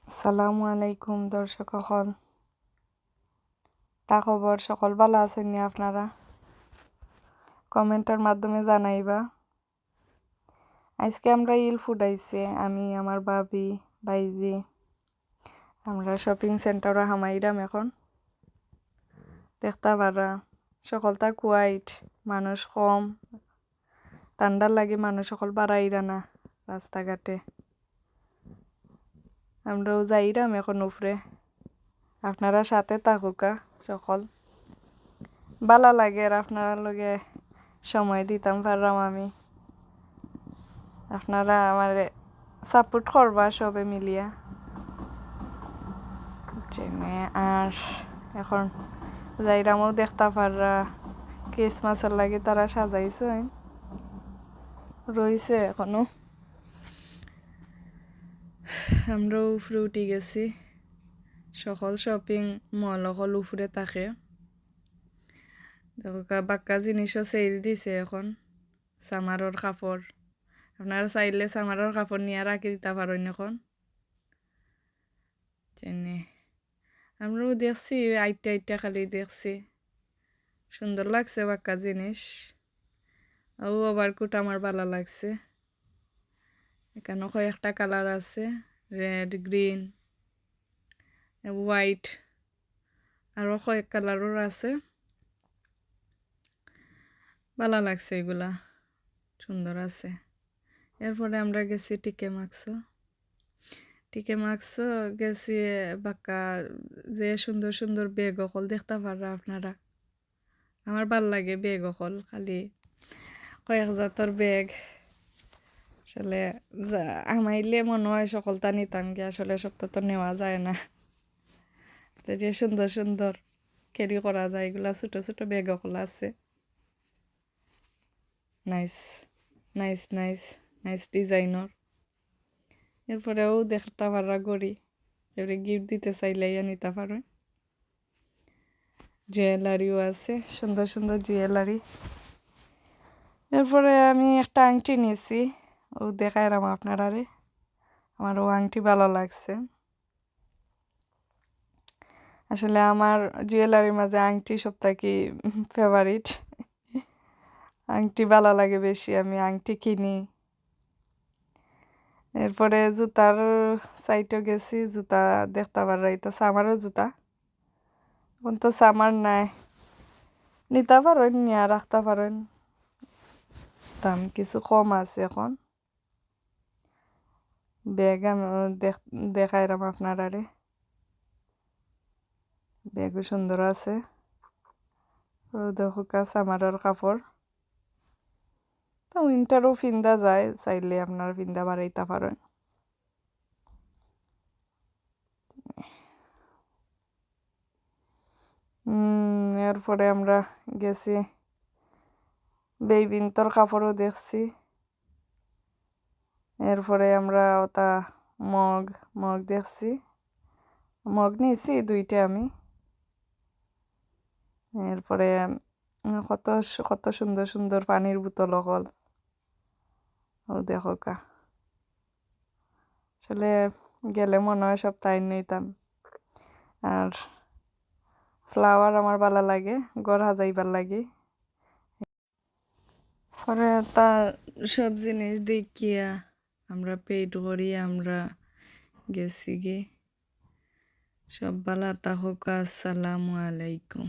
আসসালামু আলাইকুম দর্শক সকল, তা খবর সকল ভালো আছেন নি আপনারা? কমেন্টের মাধ্যমে জানাইবা। আজকে আমরা ইল ফুটাইছে আমি আমার ভাবি বাইজি আমরা শপিং সেন্টারে হামাইরাম এখন দেখতে পারা সকলটা কুয়াইট, মানুষ কম, ঠান্ডার লাগে মানুষ সকল বাড়াইরা না রাস্তাঘাটে। আমরাও যাইরাম এখন উপরে, আপনারা সাথে থাকুকা সকল ভালো লাগে আর আপনারা লগে সময় দিতাম পারলাম আমি। আপনারা আমার সাপোর্ট করবা সবে মিলিয়া। আর এখন যাইরামও দেখতে পাররা ক্রিসমাসের লাগে তারা সাজাইছে রইছে এখনো। আমরাও উপরে উঠে গেছি, সকল শপিং মল সকল উপরে থাকে। বাক্কা জিনিসও সেল দিছে এখন, সামারর কাপড়। আপনারা চাইলে সামারর কাপড় নিয়ে রাখি দিতে পারেন এখন। আমরাও দেখছি আইটা আইটা খালি দেখছি, সুন্দর লাগছে বাক্কা জিনিস। ও ওভারকোট আমার ভালো লাগছে, এখানে কয়েকটা কালার আছে, রেড, গ্রিন, হোয়াইট, আরও কয়েক কালারের আছে। ভালো লাগছে, এগুলা সুন্দর আছে। এরপরে আমরা গেছি টিকে মার্কসও গেছি। বাক্কা যে সুন্দর সুন্দর ব্যাগ অকল দেখতে পারা আপনারা। আমার ভাল লাগে ব্যাগ অকল, খালি কয়েক জাতর ব্যাগ। আসলে আমাইলে মনে হয় সকলটা নিতাম কি, আসলে সবটা তো নেওয়া যায় না। তো যে সুন্দর সুন্দর ক্যারি করা যায় এগুলা ছোট ছোট ব্যাগ অকল আছে। নাইস নাইস নাইস নাইস ডিজাইনর। এরপরেও দেখতে পারা গড়ি, এবারে গিফট দিতে চাইলে নিতে পারো। জুয়েলারিও আছে, সুন্দর সুন্দর জুয়েলারি। এরপরে আমি একটা আংটি নিয়েছি, ও দেখাইলাম আপনারা। আমার ও আংটি ভালো লাগছে। আসলে আমার জুয়েলারির মাঝে আংটি সবথেকে ফেভারিট। আংটি ভালো লাগে বেশি, আমি আংটি কিনি। এরপরে জুতার সাইটও গেছি, জুতা দেখতে পারা। এটা সামারও জুতা, এখন তো সামার নাই, নিতে পারেন, নিয়ে রাখতে পারেন, দাম কিছু কম আছে এখন। ব্যাগ আমি দেখাইলাম আপনারা। ব্যাগও সুন্দর আছে, দেখুকা সামারের কাপড়। তো উইন্টারও ফিন্দা যায়, চাইলে আপনারা ফিন্দা বাড়াইতে পারেন। এরপরে আমরা গেছি বেবিন্তর কাপড়ও দেখছি। এরপরে আমরা ওটা মগ দেখছি, মগ নিয়েছি দুইটা আমি। এরপরে কত কত সুন্দর সুন্দর পানির বোতল অকল, ও দেখো কা। আসলে গেলে মনে হয় সব তাই নিতাম। আর ফ্লাওয়ার আমার ভালো লাগে, ঘর সাজাইবার লাগে। পরে তা সব জিনিস দেখিয়া আমরা পেড করি, আমরা গেছি গে। সব ভালো থাকুক, আসসালামু আলাইকুম।